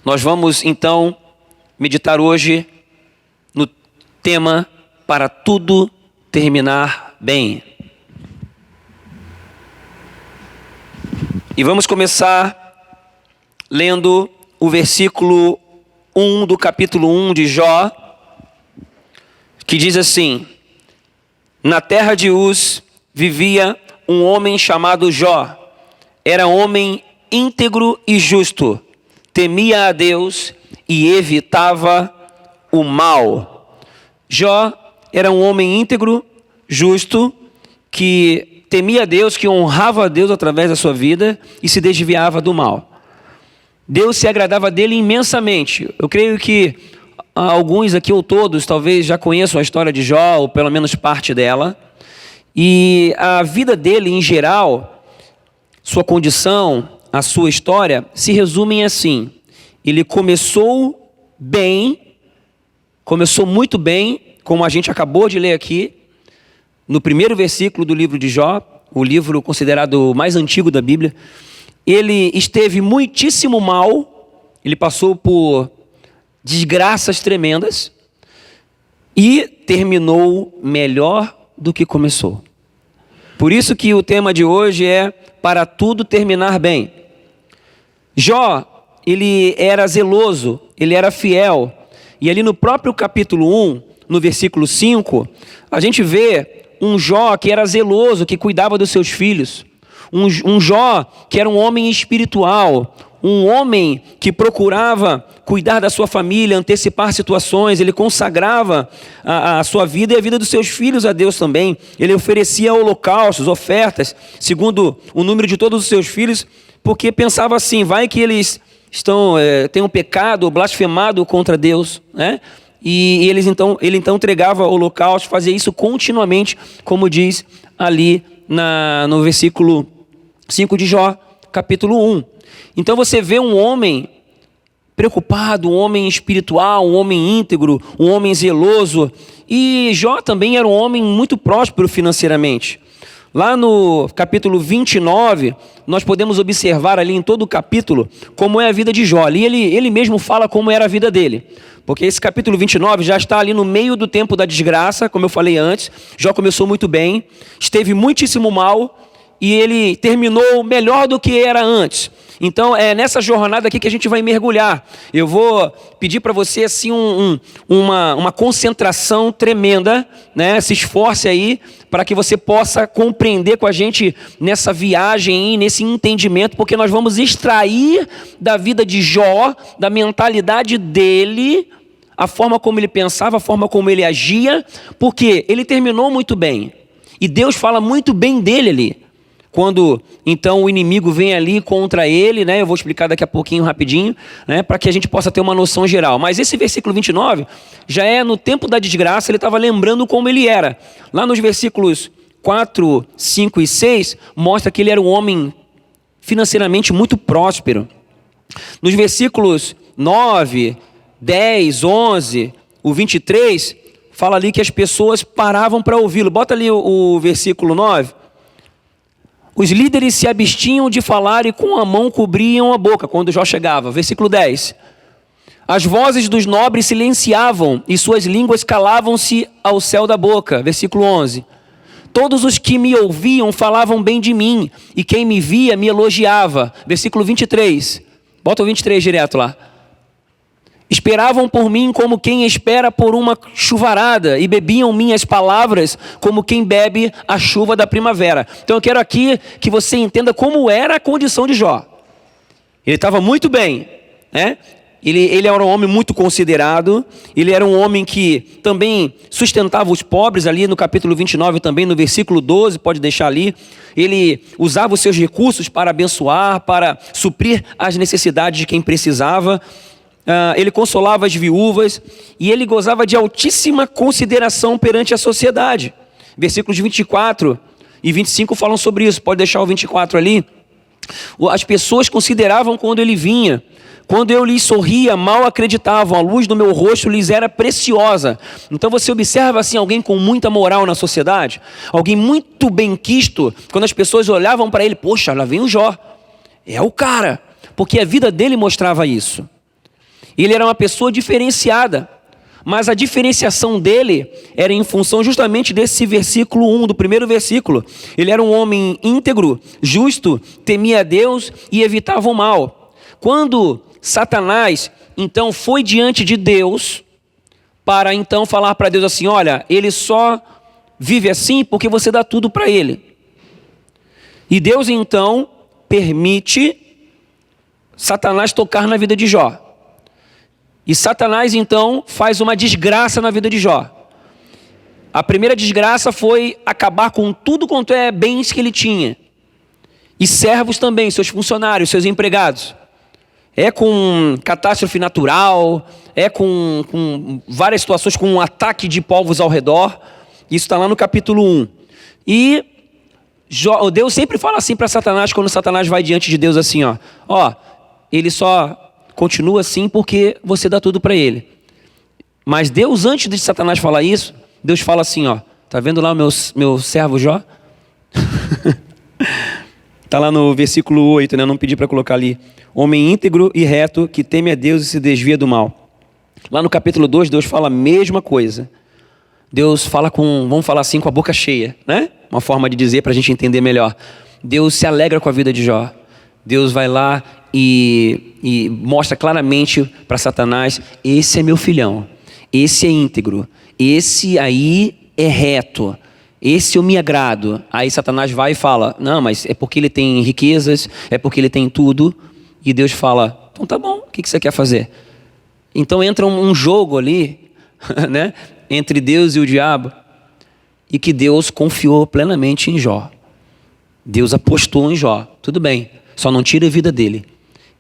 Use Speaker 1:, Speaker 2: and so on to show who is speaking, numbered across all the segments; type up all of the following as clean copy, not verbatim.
Speaker 1: Nós vamos então meditar hoje no tema para tudo terminar bem. E vamos começar lendo o versículo 1 do capítulo 1 de Jó, que diz assim: Na terra de Uz vivia um homem chamado Jó. Era homem íntegro e justo, temia a Deus e evitava o mal. Jó era um homem íntegro, justo, que temia a Deus, que honrava a Deus através da sua vida e se desviava do mal. Deus se agradava dele imensamente. Eu creio que alguns aqui ou todos talvez já conheçam a história de Jó, ou pelo menos parte dela. E a vida dele em geral, sua condição, a sua história, se resumem assim: ele começou bem, começou muito bem, como a gente acabou de ler aqui, no primeiro versículo do livro de Jó, o livro considerado o mais antigo da Bíblia. Ele esteve muitíssimo mal, ele passou por desgraças tremendas e terminou melhor do que começou. Por isso que o tema de hoje é para tudo terminar bem. Jó, ele era zeloso, ele era fiel. E ali no próprio capítulo 1, no versículo 5, a gente vê um Jó que era zeloso, que cuidava dos seus filhos. Um Jó que era um homem espiritual, um homem que procurava cuidar da sua família, antecipar situações. Ele consagrava a sua vida e a vida dos seus filhos a Deus também. Ele oferecia holocaustos, ofertas, segundo o número de todos os seus filhos, porque pensava assim: vai que eles têm um pecado, blasfemado contra Deus, né? E ele então entregava holocaustos, fazia isso continuamente, como diz ali no versículo 5 de Jó, capítulo 1. Então você vê um homem preocupado, um homem espiritual, um homem íntegro, um homem zeloso. E Jó também era um homem muito próspero financeiramente. Lá no capítulo 29, nós podemos observar ali em todo o capítulo como é a vida de Jó. Ali ele mesmo fala como era a vida dele. Porque esse capítulo 29 já está ali no meio do tempo da desgraça, como eu falei antes. Jó começou muito bem, esteve muitíssimo mal e ele terminou melhor do que era antes. Então é nessa jornada aqui que a gente vai mergulhar. Eu vou pedir para você assim uma concentração tremenda, né? Se esforce aí para que você possa compreender com a gente nessa viagem, nesse entendimento, porque nós vamos extrair da vida de Jó, da mentalidade dele, a forma como ele pensava, a forma como ele agia, porque ele terminou muito bem. E Deus fala muito bem dele ali. Quando, então, o inimigo vem ali contra ele, né? Eu vou explicar daqui a pouquinho, rapidinho, né? Para que a gente possa ter uma noção geral. Mas esse versículo 29, já é no tempo da desgraça, ele estava lembrando como ele era. Lá nos versículos 4, 5 e 6, mostra que ele era um homem financeiramente muito próspero. Nos versículos 9, 10, 11, o 23, fala ali que as pessoas paravam para ouvi-lo. Bota ali o versículo 9. Os líderes se abstinham de falar e com a mão cobriam a boca quando Jó chegava. Versículo 10. As vozes dos nobres silenciavam e suas línguas calavam-se ao céu da boca. Versículo 11. Todos os que me ouviam falavam bem de mim e quem me via me elogiava. Versículo 23. Bota o 23 direto lá. Esperavam por mim como quem espera por uma chuvarada e bebiam minhas palavras como quem bebe a chuva da primavera. Então eu quero aqui que você entenda como era a condição de Jó. Ele estava muito bem, né? Ele era um homem muito considerado, ele era um homem que também sustentava os pobres ali no capítulo 29, também no versículo 12, pode deixar ali. Ele usava os seus recursos para abençoar, para suprir as necessidades de quem precisava. Ele consolava as viúvas e ele gozava de altíssima consideração perante a sociedade. Versículos 24 e 25 falam sobre isso, pode deixar o 24 ali. As pessoas consideravam quando ele vinha. Quando eu lhes sorria, mal acreditavam, a luz do meu rosto lhes era preciosa. Então você observa assim alguém com muita moral na sociedade, alguém muito benquisto, quando as pessoas olhavam para ele, poxa, lá vem o Jó, é o cara, porque a vida dele mostrava isso. Ele era uma pessoa diferenciada, mas a diferenciação dele era em função justamente desse versículo 1, do primeiro versículo. Ele era um homem íntegro, justo, temia a Deus e evitava o mal. Quando Satanás, então, foi diante de Deus para então falar para Deus assim: olha, ele só vive assim porque você dá tudo para ele. E Deus então permite Satanás tocar na vida de Jó. E Satanás então faz uma desgraça na vida de Jó. A primeira desgraça foi acabar com tudo quanto é bens que ele tinha. E servos também, seus funcionários, seus empregados. É com catástrofe natural, é com várias situações, com um ataque de povos ao redor. Isso está lá no capítulo 1. E Deus sempre fala assim para Satanás, quando Satanás vai diante de Deus assim, ó, ele só continua assim porque você dá tudo para ele. Mas Deus, antes de Satanás falar isso, Deus fala assim, ó, tá vendo lá o meu servo Jó? Tá lá no versículo 8, né? Não pedi para colocar ali. Homem íntegro e reto, que teme a Deus e se desvia do mal. Lá no capítulo 2, Deus fala a mesma coisa. Deus fala vamos falar assim, com a boca cheia, né? Uma forma de dizer para a gente entender melhor. Deus se alegra com a vida de Jó. Deus vai lá e mostra claramente para Satanás: esse é meu filhão, esse é íntegro, esse aí é reto, esse eu me agrado. Aí Satanás vai e fala: não, mas é porque ele tem riquezas, é porque ele tem tudo. E Deus fala: então tá bom, o que você quer fazer? Então entra um jogo ali, né, entre Deus e o diabo, e que Deus confiou plenamente em Jó. Deus apostou em Jó, tudo bem, só não tira a vida dele.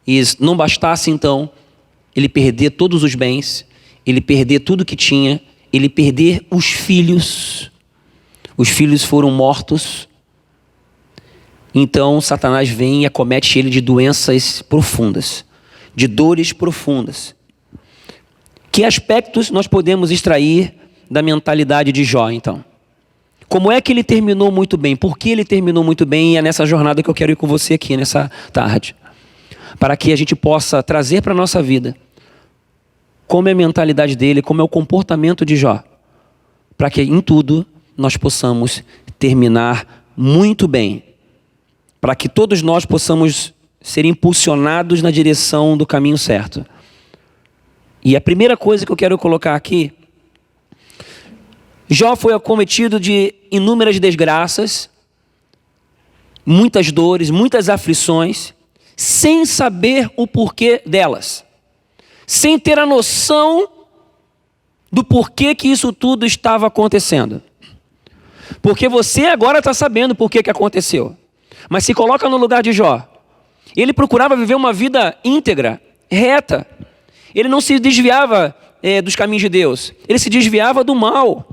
Speaker 1: E não bastasse então ele perder todos os bens, ele perder tudo que tinha, ele perder os filhos foram mortos. Então Satanás vem e acomete ele de doenças profundas, de dores profundas. Que aspectos nós podemos extrair da mentalidade de Jó, então? Como é que ele terminou muito bem? Por que ele terminou muito bem? E é nessa jornada que eu quero ir com você aqui nessa tarde. Para que a gente possa trazer para a nossa vida como é a mentalidade dele, como é o comportamento de Jó. Para que em tudo nós possamos terminar muito bem. Para que todos nós possamos ser impulsionados na direção do caminho certo. E a primeira coisa que eu quero colocar aqui: Jó foi acometido de inúmeras desgraças, muitas dores, muitas aflições, sem saber o porquê delas, sem ter a noção do porquê que isso tudo estava acontecendo. Porque você agora está sabendo por que aconteceu. Mas se coloca no lugar de Jó. Ele procurava viver uma vida íntegra, reta. Ele não se desviava dos caminhos de Deus. Ele se desviava do mal.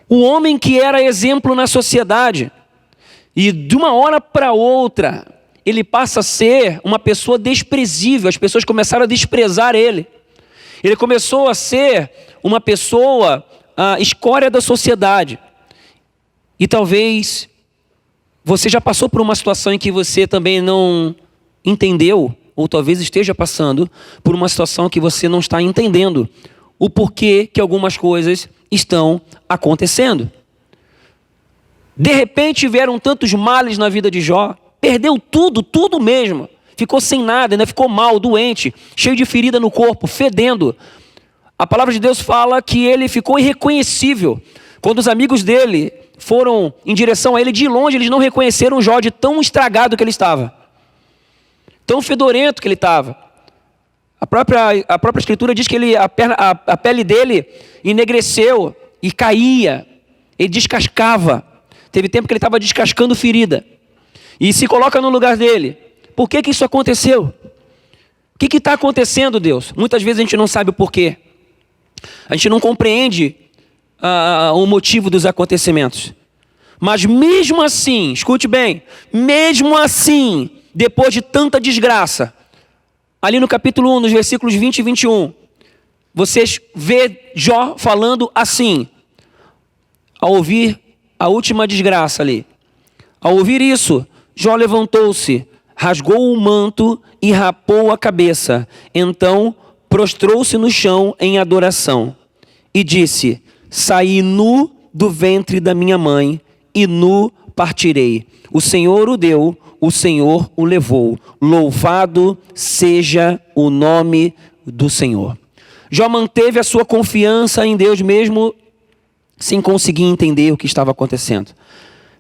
Speaker 1: O homem que era exemplo na sociedade. E de uma hora para outra, ele passa a ser uma pessoa desprezível. As pessoas começaram a desprezar ele. Ele começou a ser uma pessoa escória da sociedade. E talvez você já passou por uma situação em que você também não entendeu, ou talvez esteja passando por uma situação que você não está entendendo o porquê que algumas coisas estão acontecendo. De repente vieram tantos males na vida de Jó, perdeu tudo mesmo, ficou sem nada, ainda ficou mal, doente, cheio de ferida no corpo, fedendo. A palavra de Deus fala que ele ficou irreconhecível. Quando os amigos dele foram em direção a ele, de longe eles não reconheceram Jó, de tão estragado que ele estava, tão fedorento que ele estava. A própria escritura diz que a pele dele enegreceu e caía, ele descascava. Teve tempo que ele estava descascando ferida. E se coloca no lugar dele: por que isso aconteceu? O que está acontecendo, Deus? Muitas vezes a gente não sabe o porquê. A gente não compreende o motivo dos acontecimentos. Mas mesmo assim, escute bem, mesmo assim, depois de tanta desgraça, ali no capítulo 1, nos versículos 20 e 21, vocês vê Jó falando assim, ao ouvir a última desgraça ali. Ao ouvir isso, Jó levantou-se, rasgou o manto e rapou a cabeça. Então prostrou-se no chão em adoração e disse: saí nu do ventre da minha mãe e nu partirei. O Senhor o deu, o Senhor o levou. Louvado seja o nome do Senhor. Jó manteve a sua confiança em Deus mesmo sem conseguir entender o que estava acontecendo.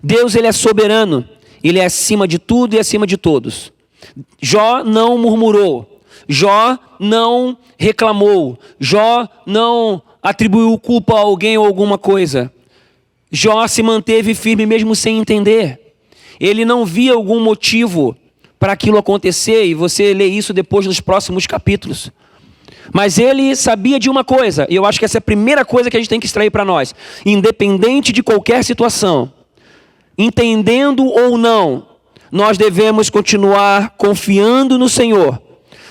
Speaker 1: Deus, ele é soberano, ele é acima de tudo e acima de todos. Jó não murmurou, Jó não reclamou, Jó não atribuiu culpa a alguém ou alguma coisa. Jó se manteve firme mesmo sem entender. Ele não via algum motivo para aquilo acontecer, e você lê isso depois nos próximos capítulos. Mas ele sabia de uma coisa, e eu acho que essa é a primeira coisa que a gente tem que extrair para nós. Independente de qualquer situação, entendendo ou não, nós devemos continuar confiando no Senhor,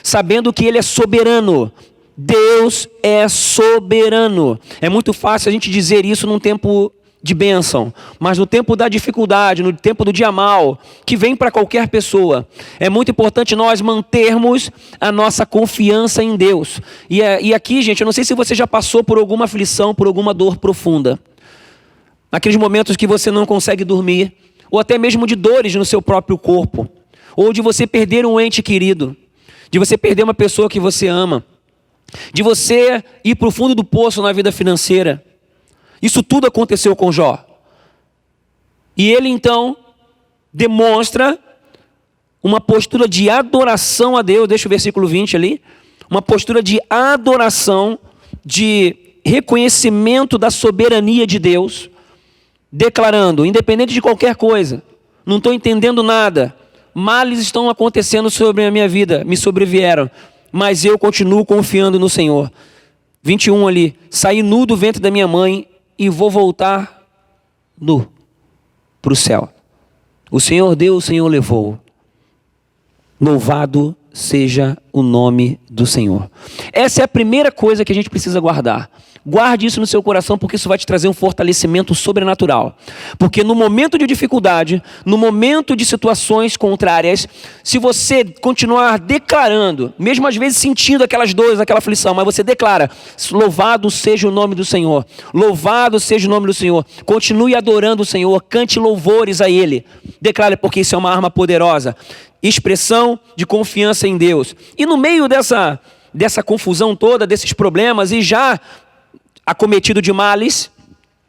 Speaker 1: sabendo que Ele é soberano. Deus é soberano. É muito fácil a gente dizer isso num tempo de bênção, mas no tempo da dificuldade, no tempo do dia mal, que vem para qualquer pessoa, é muito importante nós mantermos a nossa confiança em Deus. E aqui, gente, eu não sei se você já passou por alguma aflição, por alguma dor profunda. Naqueles momentos que você não consegue dormir, ou até mesmo de dores no seu próprio corpo, ou de você perder um ente querido, de você perder uma pessoa que você ama, de você ir para o fundo do poço na vida financeira. Isso tudo aconteceu com Jó. E ele então demonstra uma postura de adoração a Deus. Deixa o versículo 20 ali. Uma postura de adoração, de reconhecimento da soberania de Deus, declarando: independente de qualquer coisa, não estou entendendo nada, males estão acontecendo sobre a minha vida, me sobrevieram, mas eu continuo confiando no Senhor. 21 ali: saí nu do ventre da minha mãe e vou voltar nu para o céu. O Senhor deu, o Senhor levou. Louvado seja o nome do Senhor. Essa é a primeira coisa que a gente precisa guardar. Guarde isso no seu coração, porque isso vai te trazer um fortalecimento sobrenatural. Porque no momento de dificuldade, no momento de situações contrárias, se você continuar declarando, mesmo às vezes sentindo aquelas dores, aquela aflição, mas você declara: louvado seja o nome do Senhor, louvado seja o nome do Senhor. Continue adorando o Senhor, cante louvores a Ele. Declare, porque isso é uma arma poderosa. Expressão de confiança em Deus. E no meio dessa confusão toda, desses problemas, e já acometido de males,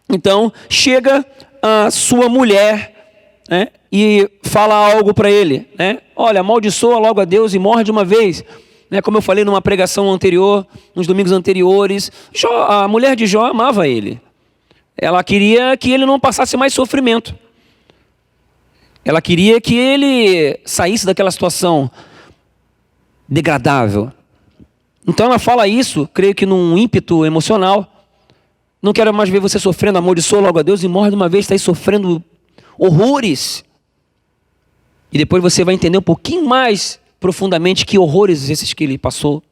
Speaker 1: então chega a sua mulher, né, e fala algo para ele, né? Olha, amaldiçoa logo a Deus e morre de uma vez, né? Como eu falei numa pregação anterior, nos domingos anteriores, a mulher de Jó amava ele. Ela queria que ele não passasse mais sofrimento. Ela queria que ele saísse daquela situação degradável. Então ela fala isso, creio que num ímpeto emocional. Não quero mais ver você sofrendo, amaldiçoa logo a Deus e morre de uma vez, está aí sofrendo horrores. E depois você vai entender um pouquinho mais profundamente que horrores esses que ele passou.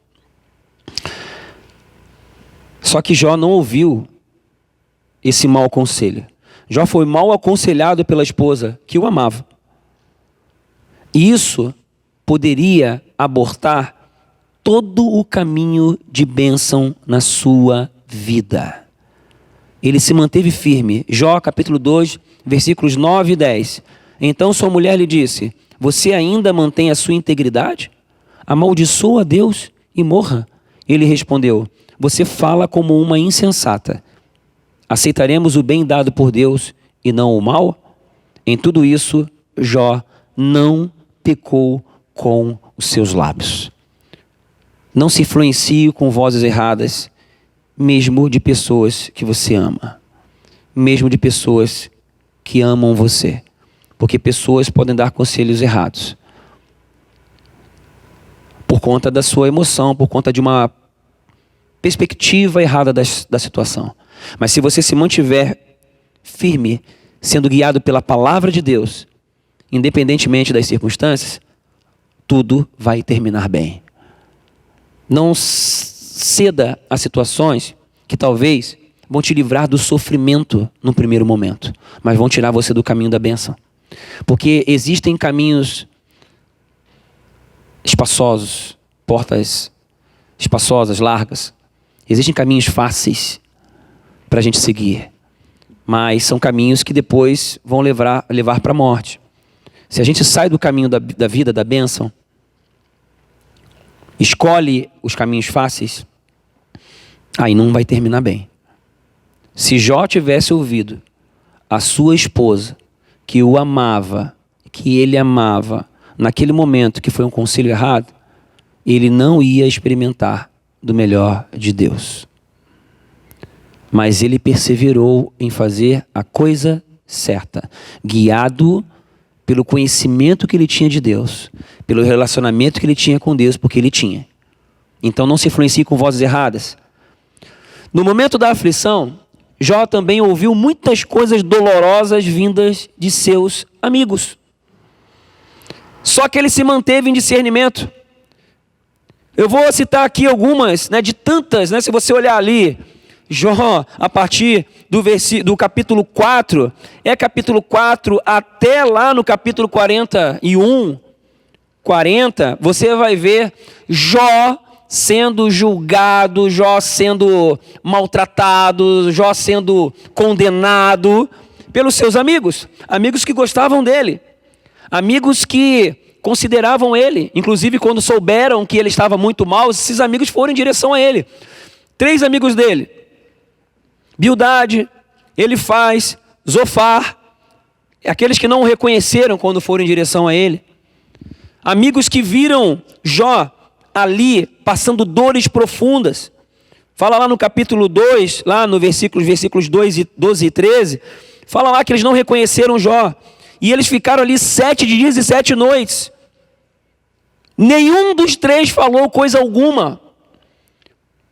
Speaker 1: Só que Jó não ouviu esse mau conselho. Jó foi mal aconselhado pela esposa que o amava. E isso poderia abortar todo o caminho de bênção na sua vida. Ele se manteve firme. Jó capítulo 2, versículos 9 e 10. Então sua mulher lhe disse: você ainda mantém a sua integridade? Amaldiçoa a Deus e morra. Ele respondeu: você fala como uma insensata. Aceitaremos o bem dado por Deus e não o mal? Em tudo isso, Jó não pecou com os seus lábios. Não se influencie com vozes erradas, mesmo de pessoas que você ama, mesmo de pessoas que amam você, porque pessoas podem dar conselhos errados por conta da sua emoção, por conta de uma perspectiva errada da situação. Mas se você se mantiver firme, sendo guiado pela palavra de Deus, independentemente das circunstâncias, tudo vai terminar bem. Não ceda a situações que talvez vão te livrar do sofrimento no primeiro momento, mas vão tirar você do caminho da bênção. Porque existem caminhos espaçosos, portas espaçosas, largas. Existem caminhos fáceis para a gente seguir, mas são caminhos que depois vão levar para a morte. Se a gente sai do caminho da vida, da bênção, escolhe os caminhos fáceis, aí não vai terminar bem. Se Jó tivesse ouvido a sua esposa, que o amava, que ele amava, naquele momento que foi um conselho errado, ele não ia experimentar do melhor de Deus. Mas ele perseverou em fazer a coisa certa, guiado pelo conhecimento que ele tinha de Deus, pelo relacionamento que ele tinha com Deus, porque ele tinha. Então não se influencie com vozes erradas. No momento da aflição, Jó também ouviu muitas coisas dolorosas vindas de seus amigos. Só que ele se manteve em discernimento. Eu vou citar aqui algumas, de tantas, se você olhar ali, Jó, a partir do capítulo 4, capítulo 4 até lá no capítulo 41, 40, você vai ver Jó sendo julgado, Jó sendo maltratado, Jó sendo condenado pelos seus amigos, amigos que gostavam dele, amigos que consideravam ele, inclusive quando souberam que ele estava muito mal, esses amigos foram em direção a ele. 3 amigos dele, Bildade, Elifaz, Zofar, aqueles que não o reconheceram quando foram em direção a ele, amigos que viram Jó ali passando dores profundas. Fala lá no capítulo 2, lá no versículos 12 e 13, fala lá que eles não reconheceram Jó, e eles ficaram ali 7 dias e 7 noites. Nenhum dos 3 falou coisa alguma.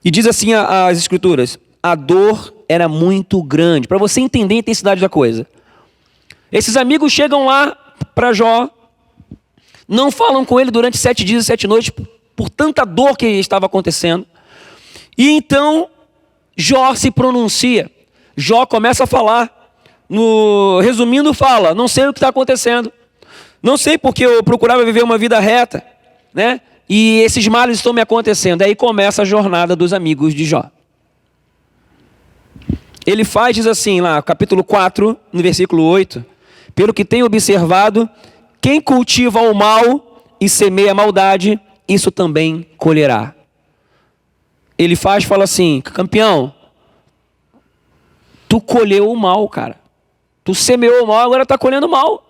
Speaker 1: E diz assim as escrituras, a dor era muito grande. Para você entender a intensidade da coisa. Esses amigos chegam lá para Jó, não falam com ele durante 7 dias e 7 noites, por tanta dor que estava acontecendo. E então, Jó se pronuncia. Jó começa a falar. Resumindo, fala, não sei o que está acontecendo. Não sei porque eu procurava viver uma vida reta, e esses males estão me acontecendo. Aí começa a jornada dos amigos de Jó. Ele diz assim lá, capítulo 4, no versículo 8, pelo que tenho observado, quem cultiva o mal e semeia a maldade, isso também colherá. Ele fala assim, campeão, tu colheu o mal, cara. Tu semeou o mal, agora está colhendo o mal.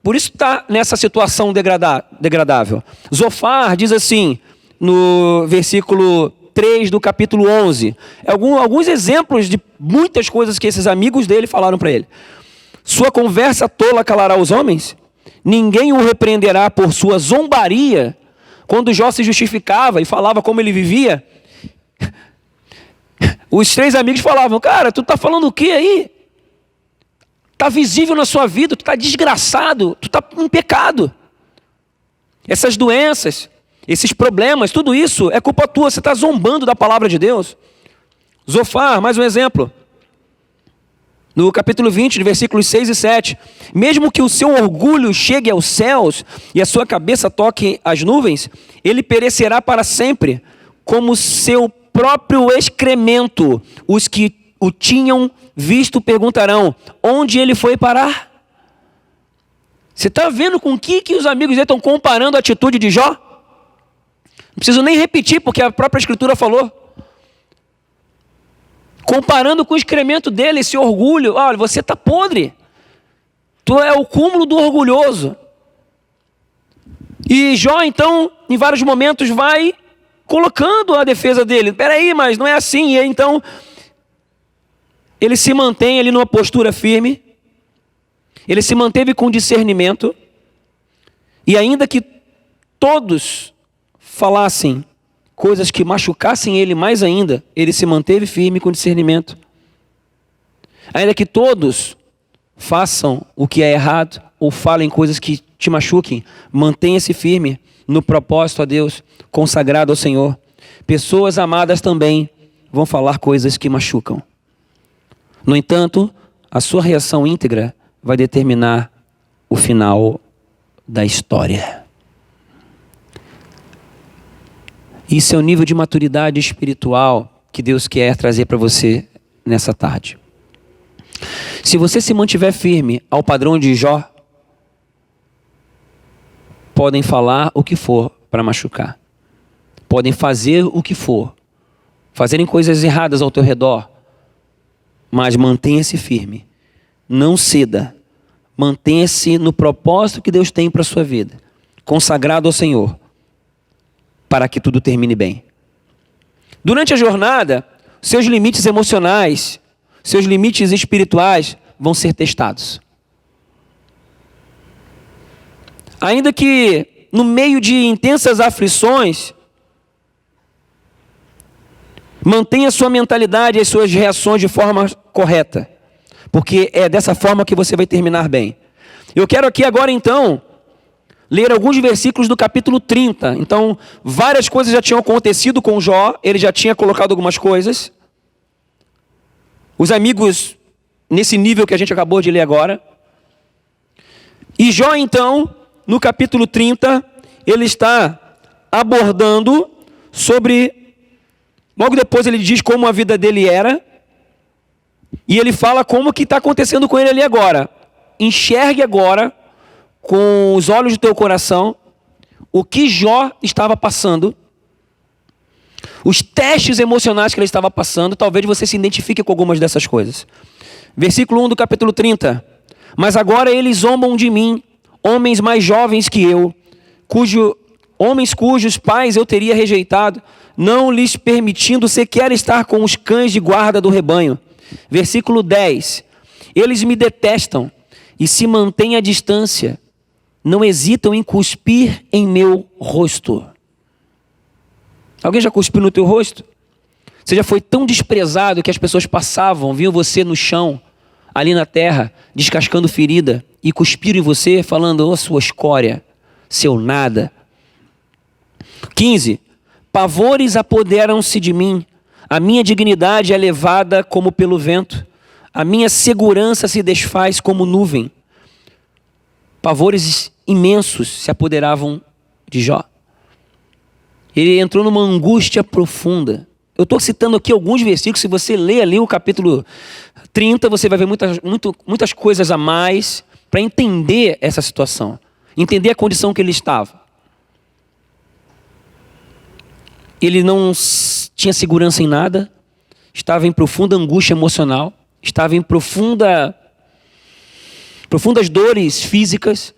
Speaker 1: Por isso está nessa situação degradável. Zofar diz assim, no versículo 3 do capítulo 11, alguns exemplos de muitas coisas que esses amigos dele falaram para ele. Sua conversa tola calará os homens? Ninguém o repreenderá por sua zombaria? Quando Jó se justificava e falava como ele vivia, os 3 amigos falavam, cara, tu tá falando o que aí? Está visível na sua vida, tu está desgraçado, tu está em pecado. Essas doenças, esses problemas, tudo isso é culpa tua, você está zombando da palavra de Deus. Zofar, mais um exemplo. No capítulo 20, versículos 6 e 7. Mesmo que o seu orgulho chegue aos céus e a sua cabeça toque as nuvens, ele perecerá para sempre, como seu próprio excremento. Os que o tinham visto perguntarão, onde ele foi parar? Você está vendo com que os amigos dele estão comparando a atitude de Jó? Não preciso nem repetir, porque a própria escritura falou. Comparando com o excremento dele, esse orgulho. Olha, você está podre. Tu é o cúmulo do orgulhoso. E Jó, então, em vários momentos, vai colocando a defesa dele. Peraí, mas não é assim. E aí, então, ele se mantém ali numa postura firme. Ele se manteve com discernimento. E ainda que todos falassem coisas que machucassem ele mais ainda, ele se manteve firme com discernimento. Ainda que todos façam o que é errado, ou falem coisas que te machuquem, mantenha-se firme no propósito a Deus, consagrado ao Senhor. Pessoas amadas também vão falar coisas que machucam. No entanto, a sua reação íntegra vai determinar o final da história. Isso é o nível de maturidade espiritual que Deus quer trazer para você nessa tarde. Se você se mantiver firme ao padrão de Jó, podem falar o que for para machucar. Podem fazer o que for. Fazerem coisas erradas ao teu redor. Mas mantenha-se firme. Não ceda. Mantenha-se no propósito que Deus tem para a sua vida. Consagrado ao Senhor. Para que tudo termine bem. Durante a jornada, seus limites emocionais, seus limites espirituais vão ser testados. Ainda que no meio de intensas aflições, mantenha sua mentalidade e as suas reações de forma correta. Porque é dessa forma que você vai terminar bem. Eu quero aqui agora então ler alguns versículos do capítulo 30. Então, várias coisas já tinham acontecido com Jó. Ele já tinha colocado algumas coisas. Os amigos, nesse nível que a gente acabou de ler agora. E Jó então, no capítulo 30, ele está abordando sobre... Logo depois ele diz como a vida dele era. E ele fala como que está acontecendo com ele ali agora. Enxergue agora, com os olhos do teu coração, o que Jó estava passando. Os testes emocionais que ele estava passando. Talvez você se identifique com algumas dessas coisas. Versículo 1 do capítulo 30. Mas agora eles zombam de mim, homens mais jovens que eu, homens cujos pais eu teria rejeitado, não lhes permitindo sequer estar com os cães de guarda do rebanho. Versículo 10. Eles me detestam e se mantêm à distância. Não hesitam em cuspir em meu rosto. Alguém já cuspiu no teu rosto? Você já foi tão desprezado que as pessoas passavam, viam você no chão, ali na terra, descascando ferida, e cuspiram em você, falando, ô sua escória, seu nada. 15. Pavores apoderam-se de mim, a minha dignidade é levada como pelo vento, a minha segurança se desfaz como nuvem. Pavores imensos se apoderavam de Jó. Ele entrou numa angústia profunda. Eu estou citando aqui alguns versículos. Se você ler ali o capítulo 30, você vai ver muitas coisas a mais para entender essa situação. Entender a condição que ele estava. Ele não tinha segurança em nada. Estava em profunda angústia emocional. Estava em profundas dores físicas.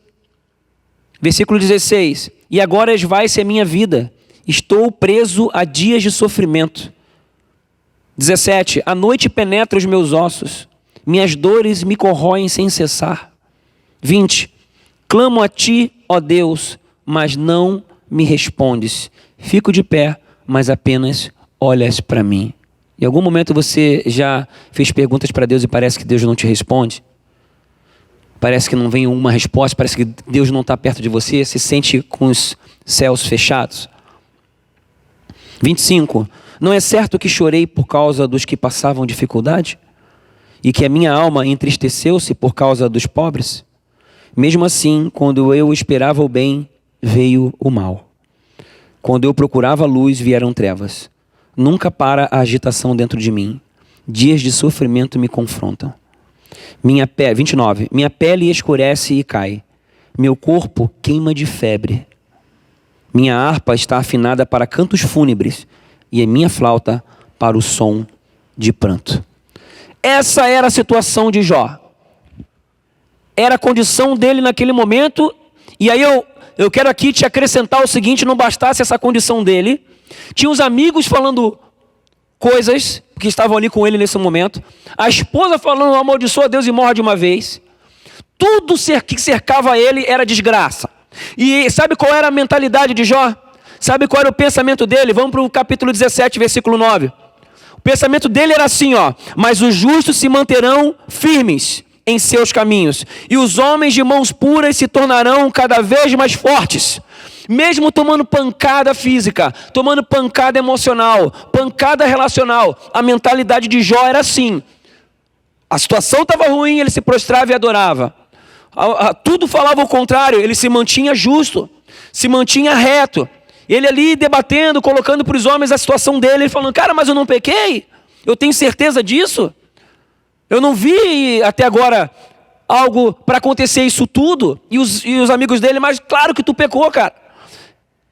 Speaker 1: Versículo 16. E agora esvai-se a minha vida. Estou preso a dias de sofrimento. 17. A noite penetra os meus ossos. Minhas dores me corroem sem cessar. 20. Clamo a ti, ó Deus, mas não me respondes. Fico de pé, mas apenas olhas para mim. Em algum momento você já fez perguntas para Deus e parece que Deus não te responde? Parece que não vem uma resposta, parece que Deus não está perto de você, se sente com os céus fechados. 25. Não é certo que chorei por causa dos que passavam dificuldade? E que a minha alma entristeceu-se por causa dos pobres? Mesmo assim, quando eu esperava o bem, veio o mal. Quando eu procurava luz, vieram trevas. Nunca para a agitação dentro de mim. Dias de sofrimento me confrontam. 29. Minha pele escurece e cai. Meu corpo queima de febre. Minha harpa está afinada para cantos fúnebres e a minha flauta para o som de pranto. Essa era a situação de Jó. Era a condição dele naquele momento. E aí eu quero aqui te acrescentar o seguinte, não bastasse essa condição dele. Tinha os amigos falando coisas que estavam ali com ele nesse momento. A esposa falando, amaldiçoa Deus e morra de uma vez. Tudo que cercava ele era desgraça. E sabe qual era a mentalidade de Jó? Sabe qual era o pensamento dele? Vamos para o capítulo 17, versículo 9. O pensamento dele era assim, ó. Mas os justos se manterão firmes em seus caminhos. E os homens de mãos puras se tornarão cada vez mais fortes. Mesmo tomando pancada física, tomando pancada emocional, pancada relacional, a mentalidade de Jó era assim. A situação estava ruim, ele se prostrava e adorava. Tudo falava o contrário, ele se mantinha justo, se mantinha reto. Ele ali debatendo, colocando para os homens a situação dele, ele falando, cara, mas eu não pequei? Eu tenho certeza disso? Eu não vi até agora algo para acontecer isso tudo? E os amigos dele, mas claro que tu pecou, cara.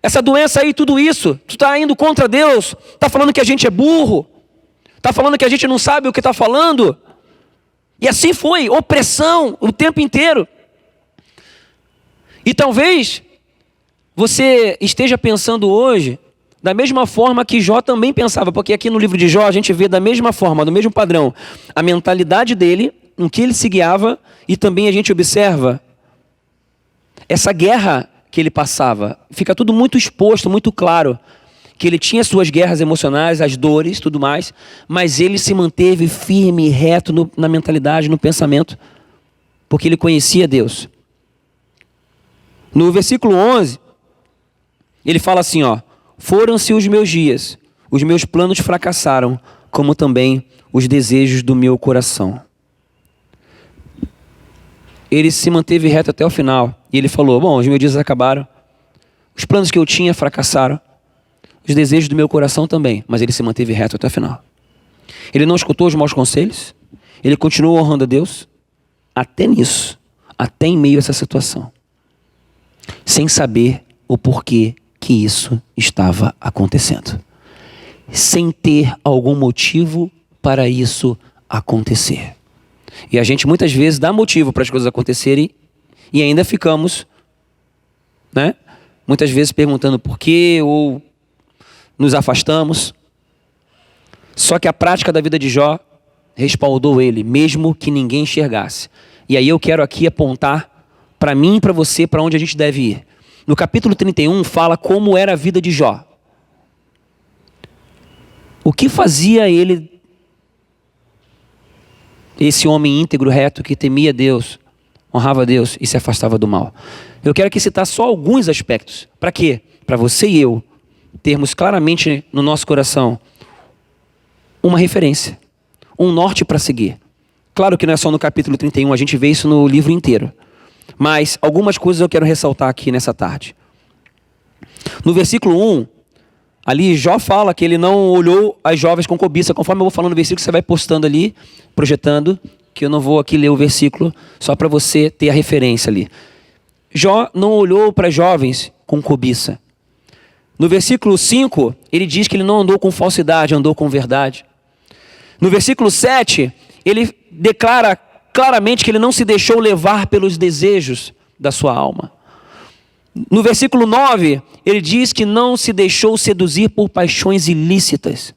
Speaker 1: Essa doença aí, tudo isso, tu está indo contra Deus, está falando que a gente é burro, está falando que a gente não sabe o que está falando. E assim foi, opressão o tempo inteiro. E talvez você esteja pensando hoje da mesma forma que Jó também pensava, porque aqui no livro de Jó a gente vê da mesma forma, do mesmo padrão, a mentalidade dele, em que ele se guiava, e também a gente observa essa guerra que ele passava. Fica tudo muito exposto, muito claro, que ele tinha suas guerras emocionais, as dores, tudo mais, mas ele se manteve firme e reto na mentalidade, no pensamento, porque ele conhecia Deus. No versículo 11, ele fala assim, ó, foram-se os meus dias, os meus planos fracassaram, como também os desejos do meu coração. Ele se manteve reto até o final, e ele falou, bom, os meus dias acabaram, os planos que eu tinha fracassaram, os desejos do meu coração também, mas ele se manteve reto até o final. Ele não escutou os maus conselhos, ele continuou honrando a Deus, até nisso, até em meio a essa situação, sem saber o porquê que isso estava acontecendo, sem ter algum motivo para isso acontecer. E a gente muitas vezes dá motivo para as coisas acontecerem e ainda ficamos, né? Muitas vezes perguntando por quê ou nos afastamos. Só que a prática da vida de Jó respaldou ele, mesmo que ninguém enxergasse. E aí eu quero aqui apontar para mim e para você para onde a gente deve ir. No capítulo 31 fala como era a vida de Jó. O que fazia ele, esse homem íntegro, reto, que temia Deus, honrava Deus e se afastava do mal. Eu quero aqui citar só alguns aspectos. Para quê? Para você e eu termos claramente no nosso coração uma referência, um norte para seguir. Claro que não é só no capítulo 31, a gente vê isso no livro inteiro. Mas algumas coisas eu quero ressaltar aqui nessa tarde. No versículo 1, ali Jó fala que ele não olhou as jovens com cobiça. Conforme eu vou falando o versículo, você vai postando ali, projetando, que eu não vou aqui ler o versículo, só para você ter a referência ali. Jó não olhou para as jovens com cobiça. No versículo 5, ele diz que ele não andou com falsidade, andou com verdade. No versículo 7, ele declara claramente que ele não se deixou levar pelos desejos da sua alma. No versículo 9, ele diz que não se deixou seduzir por paixões ilícitas.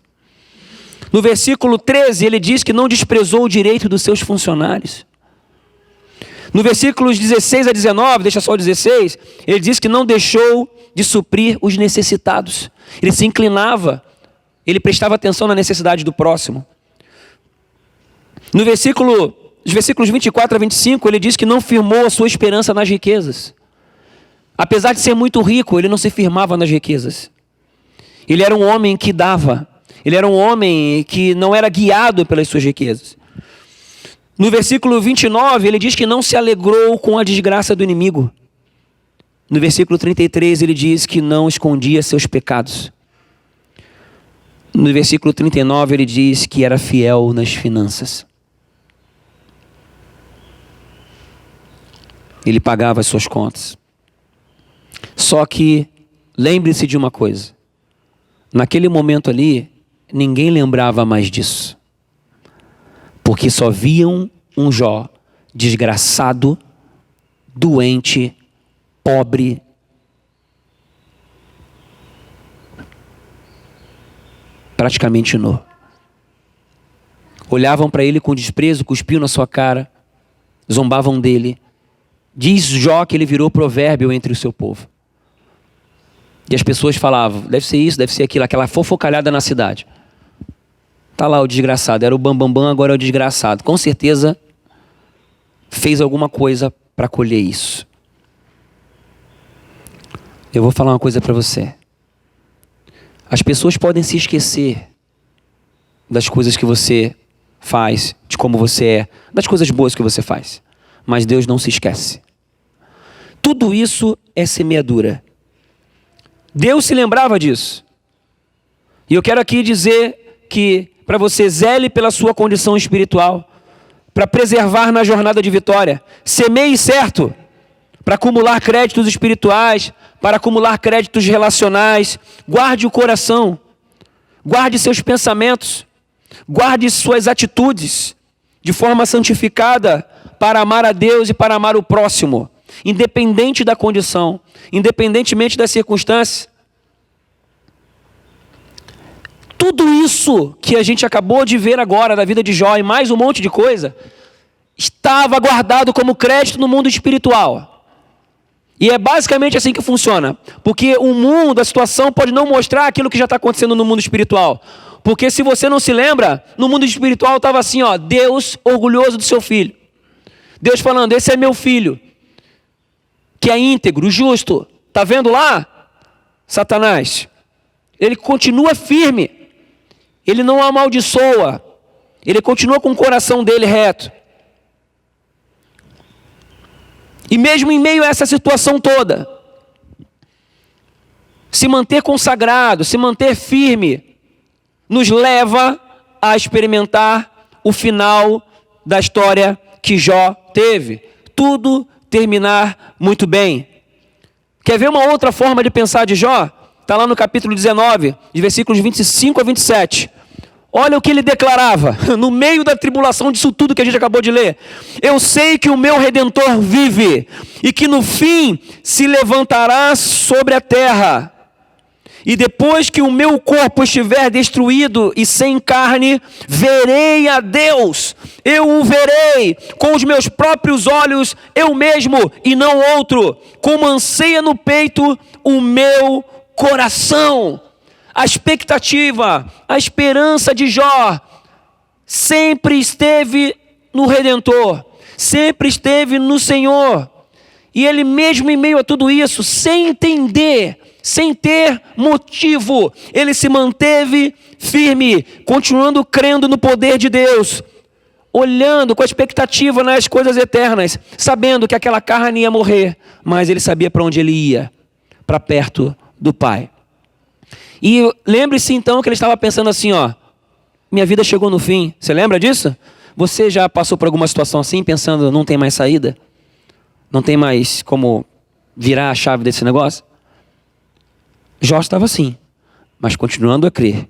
Speaker 1: No versículo 13, ele diz que não desprezou o direito dos seus funcionários. No versículos 16 a 19, deixa só o 16, ele diz que não deixou de suprir os necessitados. Ele se inclinava, ele prestava atenção na necessidade do próximo. Nos versículos 24 a 25, ele diz que não firmou a sua esperança nas riquezas. Apesar de ser muito rico, ele não se firmava nas riquezas. Ele era um homem que dava. Ele era um homem que não era guiado pelas suas riquezas. No versículo 29, ele diz que não se alegrou com a desgraça do inimigo. No versículo 33, ele diz que não escondia seus pecados. No versículo 39, ele diz que era fiel nas finanças. Ele pagava as suas contas. Só que, lembre-se de uma coisa. Naquele momento ali, ninguém lembrava mais disso. Porque só viam um Jó desgraçado, doente, pobre. Praticamente nu. Olhavam para ele com desprezo, cuspiam na sua cara, zombavam dele. Diz Jó que ele virou provérbio entre o seu povo. E as pessoas falavam, deve ser isso, deve ser aquilo, aquela fofocalhada na cidade. Tá lá o desgraçado, era o bambambam, agora é o desgraçado. Com certeza fez alguma coisa para colher isso. Eu vou falar uma coisa para você. As pessoas podem se esquecer das coisas que você faz, de como você é, das coisas boas que você faz. Mas Deus não se esquece. Tudo isso é semeadura. Deus se lembrava disso. E eu quero aqui dizer que para você, zele pela sua condição espiritual, para preservar na jornada de vitória. Semeie certo, para acumular créditos espirituais, para acumular créditos relacionais. Guarde o coração, guarde seus pensamentos, guarde suas atitudes de forma santificada para amar a Deus e para amar o próximo, independente da condição, independentemente das circunstâncias. Tudo isso que a gente acabou de ver agora da vida de Jó e mais um monte de coisa, estava guardado como crédito no mundo espiritual. E é basicamente assim que funciona. Porque o mundo, a situação pode não mostrar aquilo que já está acontecendo no mundo espiritual. Porque se você não se lembra, no mundo espiritual estava assim, ó, Deus orgulhoso do seu filho. Deus falando, esse é meu filho, que é íntegro, justo. Está vendo lá? Satanás. Ele continua firme. Ele não amaldiçoa. Ele continua com o coração dele reto. E mesmo em meio a essa situação toda, se manter consagrado, se manter firme, nos leva a experimentar o final da história que Jó teve. Tudo terminar muito bem. Quer ver uma outra forma de pensar de Jó? Está lá no capítulo 19, de versículos 25 a 27. Olha o que ele declarava, no meio da tribulação disso tudo que a gente acabou de ler. Eu sei que o meu Redentor vive, e que no fim se levantará sobre a terra. E depois que o meu corpo estiver destruído e sem carne, verei a Deus. Eu o verei com os meus próprios olhos, eu mesmo e não outro. Como anseia no peito o meu coração. A expectativa, a esperança de Jó sempre esteve no Redentor, sempre esteve no Senhor. E ele mesmo em meio a tudo isso, sem entender, sem ter motivo, ele se manteve firme, continuando crendo no poder de Deus, olhando com a expectativa nas coisas eternas, sabendo que aquela carne ia morrer, mas ele sabia para onde ele ia, para perto do Pai. E lembre-se então que ele estava pensando assim, ó, minha vida chegou no fim. Você lembra disso? Você já passou por alguma situação assim, pensando, não tem mais saída? Não tem mais como virar a chave desse negócio? Jó estava assim, mas continuando a crer.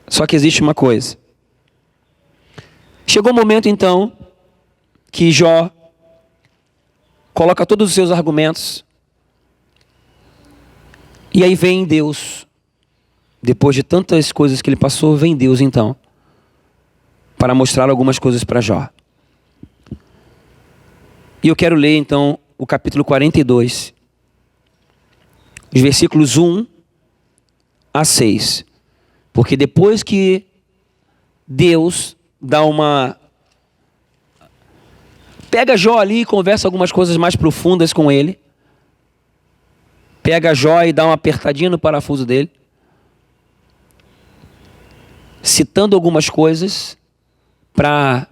Speaker 1: Só que existe uma coisa. Chegou o momento então que Jó coloca todos os seus argumentos. E aí vem Deus, depois de tantas coisas que ele passou, vem Deus então, para mostrar algumas coisas para Jó. E eu quero ler então o capítulo 42, os versículos 1 a 6. Porque depois que Deus dá uma... pega Jó ali e conversa algumas coisas mais profundas com ele, pega Jó e dá uma apertadinha no parafuso dele, citando algumas coisas para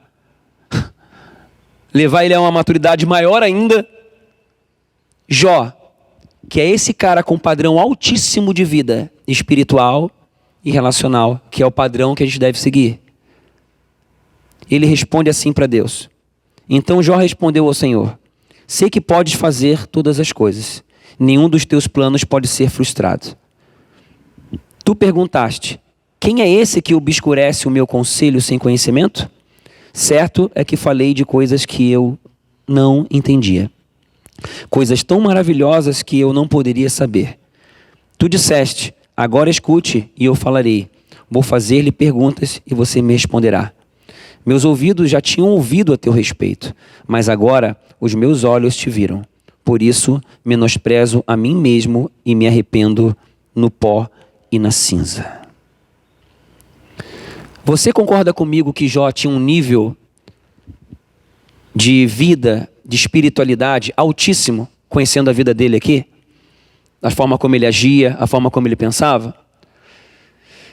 Speaker 1: levar ele a uma maturidade maior ainda. Jó, que é esse cara com padrão altíssimo de vida espiritual e relacional, que é o padrão que a gente deve seguir. Ele responde assim para Deus. Então Jó respondeu ao Senhor, sei que podes fazer todas as coisas. Nenhum dos teus planos pode ser frustrado. Tu perguntaste, quem é esse que obscurece o meu conselho sem conhecimento? Certo é que falei de coisas que eu não entendia. Coisas tão maravilhosas que eu não poderia saber. Tu disseste, agora escute e eu falarei. Vou fazer-lhe perguntas e você me responderá. Meus ouvidos já tinham ouvido a teu respeito, mas agora os meus olhos te viram. Por isso, menosprezo a mim mesmo e me arrependo no pó e na cinza. Você concorda comigo que Jó tinha um nível de vida, de espiritualidade altíssimo, conhecendo a vida dele aqui? A forma como ele agia, a forma como ele pensava?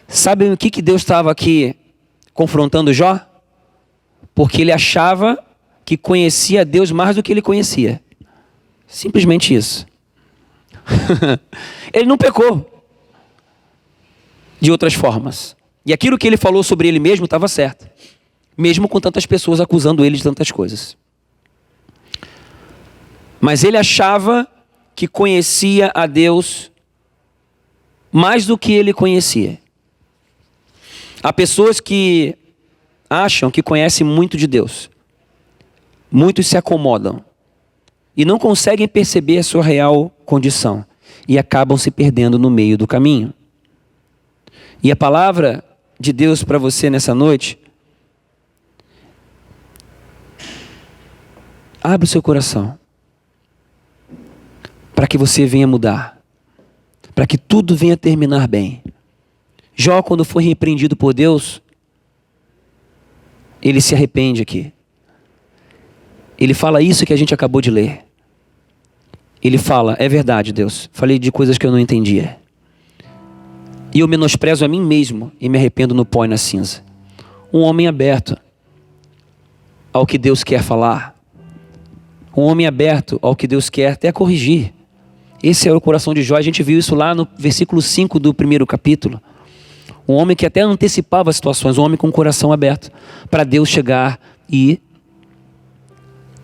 Speaker 1: Sabe o que Deus estava aqui confrontando Jó? Porque ele achava que conhecia Deus mais do que ele conhecia. Simplesmente isso. Ele não pecou de outras formas. E aquilo que ele falou sobre ele mesmo estava certo. Mesmo com tantas pessoas acusando ele de tantas coisas. Mas ele achava que conhecia a Deus mais do que ele conhecia. Há pessoas que acham que conhecem muito de Deus. Muitos se acomodam e não conseguem perceber a sua real condição e acabam se perdendo no meio do caminho. E a palavra de Deus para você nessa noite: abre o seu coração para que você venha mudar, para que tudo venha terminar bem. Jó, quando foi repreendido por Deus, ele se arrepende aqui. Ele fala isso que a gente acabou de ler. Ele fala: é verdade, Deus, falei de coisas que eu não entendia. E eu menosprezo a mim mesmo e me arrependo no pó e na cinza. Um homem aberto ao que Deus quer falar. Um homem aberto ao que Deus quer até corrigir. Esse é o coração de Jó. A gente viu isso lá no versículo 5 do primeiro capítulo. Um homem que até antecipava as situações. Um homem com o coração aberto para Deus chegar e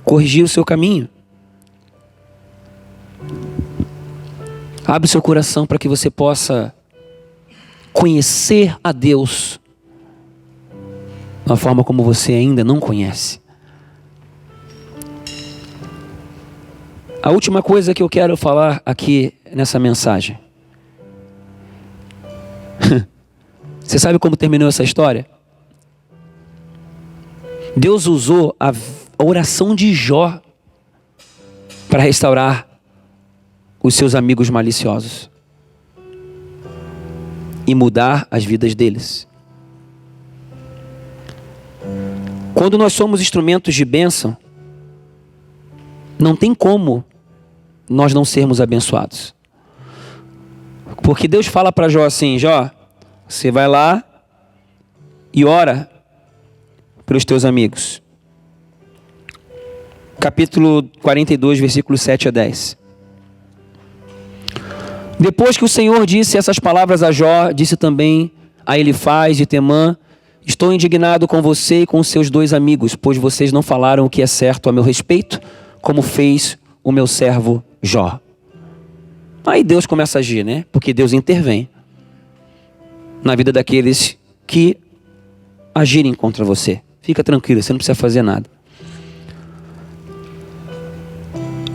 Speaker 1: corrigir o seu caminho. Abre o seu coração para que você possa conhecer a Deus de uma forma como você ainda não conhece. A última coisa que eu quero falar aqui nessa mensagem. Você sabe como terminou essa história? Deus usou a oração de Jó para restaurar os seus amigos maliciosos e mudar as vidas deles. Quando nós somos instrumentos de bênção, não tem como nós não sermos abençoados. Porque Deus fala para Jó assim: Jó, você vai lá e ora pelos teus amigos. Capítulo 42, versículos 7 a 10. Depois que o Senhor disse essas palavras a Jó, disse também a Elifaz de Temã: estou indignado com você e com seus dois amigos, pois vocês não falaram o que é certo a meu respeito, como fez o meu servo Jó. Aí Deus começa a agir, né? Porque Deus intervém na vida daqueles que agirem contra você. Fica tranquilo, você não precisa fazer nada.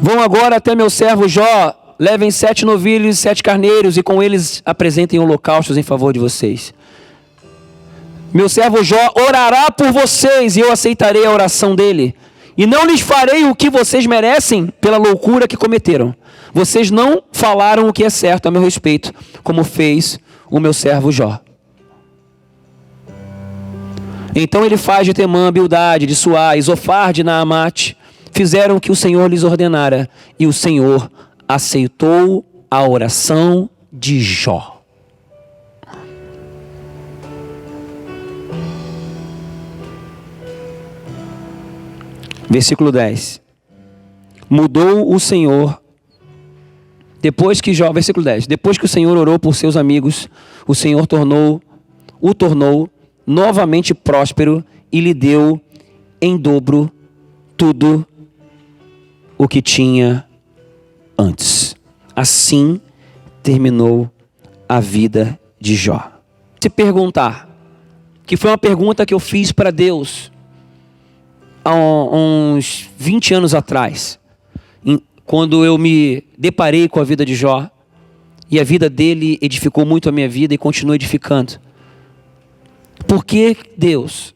Speaker 1: Vão agora até meu servo Jó, levem 7 novilhos e 7 carneiros e com eles apresentem holocaustos em favor de vocês. Meu servo Jó orará por vocês e eu aceitarei a oração dele. E não lhes farei o que vocês merecem pela loucura que cometeram. Vocês não falaram o que é certo a meu respeito, como fez o meu servo Jó. Então ele faz de Temã, Bildade, de Suá, Isofar, de Naamate, fizeram o que o Senhor lhes ordenara, e o Senhor aceitou a oração de Jó. Versículo 10. Mudou o Senhor, versículo 10. Depois que o Senhor orou por seus amigos, o Senhor o tornou novamente próspero e lhe deu em dobro tudo o que tinha antes. Assim terminou a vida de Jó. Se perguntar, que foi uma pergunta que eu fiz para Deus há uns 20 anos atrás, quando eu me deparei com a vida de Jó, e a vida dele edificou muito a minha vida e continua edificando. Por que, Deus,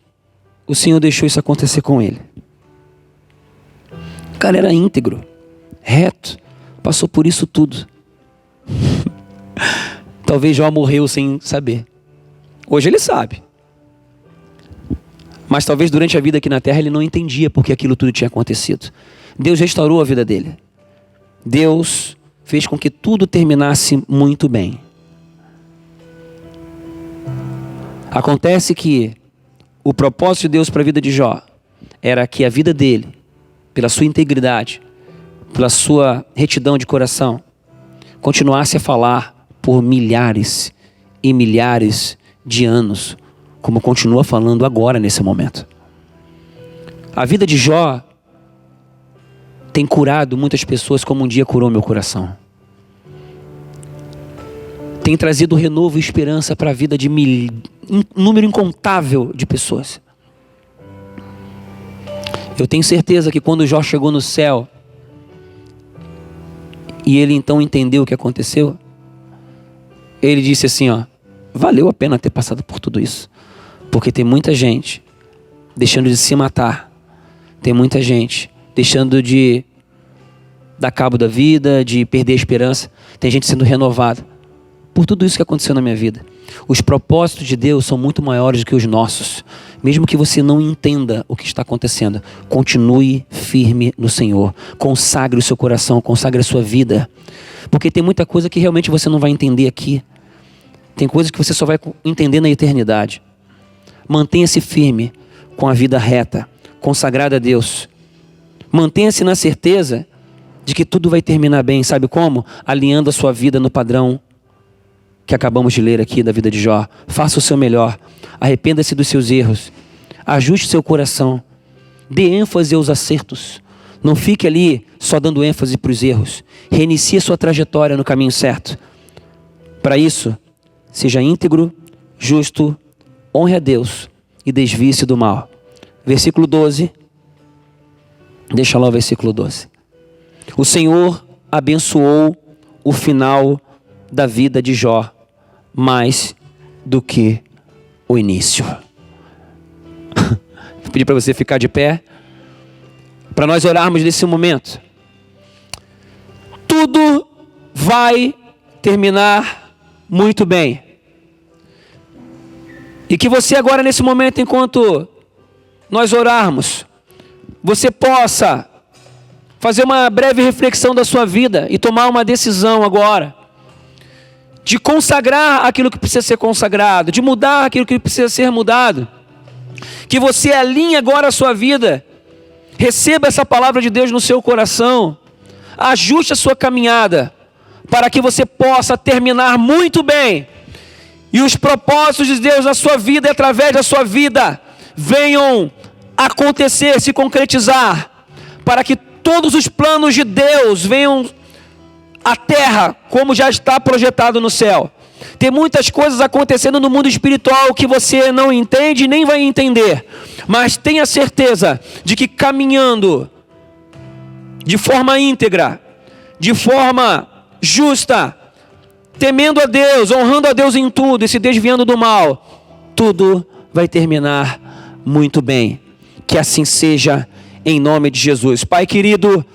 Speaker 1: o Senhor deixou isso acontecer com ele? O cara era íntegro, reto, passou por isso tudo. Talvez Jó morreu sem saber. Hoje ele sabe. Mas talvez durante a vida aqui na terra ele não entendia porque aquilo tudo tinha acontecido. Deus restaurou a vida dele. Deus fez com que tudo terminasse muito bem. Acontece que o propósito de Deus para a vida de Jó era que a vida dele, pela sua integridade, pela sua retidão de coração, continuasse a falar por milhares e milhares de anos, como continua falando agora nesse momento. A vida de Jó tem curado muitas pessoas como um dia curou meu coração. Tem trazido renovo e esperança para a vida de um número incontável de pessoas. Eu tenho certeza que quando Jó chegou no céu e ele então entendeu o que aconteceu, ele disse assim, valeu a pena ter passado por tudo isso, porque tem muita gente deixando de se matar, tem muita gente deixando de dar cabo da vida, de perder a esperança, tem gente sendo renovada por tudo isso que aconteceu na minha vida. Os propósitos de Deus são muito maiores do que os nossos. Mesmo que você não entenda o que está acontecendo, continue firme no Senhor. Consagre o seu coração, consagre a sua vida. Porque tem muita coisa que realmente você não vai entender aqui. Tem coisas que você só vai entender na eternidade. Mantenha-se firme com a vida reta, consagrada a Deus. Mantenha-se na certeza de que tudo vai terminar bem. Sabe como? Alinhando a sua vida no padrão que acabamos de ler aqui da vida de Jó. Faça o seu melhor. Arrependa-se dos seus erros. Ajuste seu coração. Dê ênfase aos acertos. Não fique ali só dando ênfase para os erros. Reinicie a sua trajetória no caminho certo. Para isso, seja íntegro, justo, honre a Deus e desvie-se do mal. Versículo 12. Deixa lá o versículo 12. O Senhor abençoou o final da vida de Jó mais do que o início. Vou pedir para você ficar de pé, para nós orarmos nesse momento. Tudo vai terminar muito bem. E que você agora nesse momento, enquanto nós orarmos, você possa fazer uma breve reflexão da sua vida e tomar uma decisão agora de consagrar aquilo que precisa ser consagrado, de mudar aquilo que precisa ser mudado. Que você alinhe agora a sua vida, receba essa palavra de Deus no seu coração, ajuste a sua caminhada, para que você possa terminar muito bem, e os propósitos de Deus na sua vida e através da sua vida, venham acontecer, se concretizar, para que todos os planos de Deus venham a terra, como já está projetado no céu. Tem muitas coisas acontecendo no mundo espiritual que você não entende nem vai entender. Mas tenha certeza de que caminhando de forma íntegra, de forma justa, temendo a Deus, honrando a Deus em tudo e se desviando do mal, tudo vai terminar muito bem. Que assim seja, em nome de Jesus. Pai querido,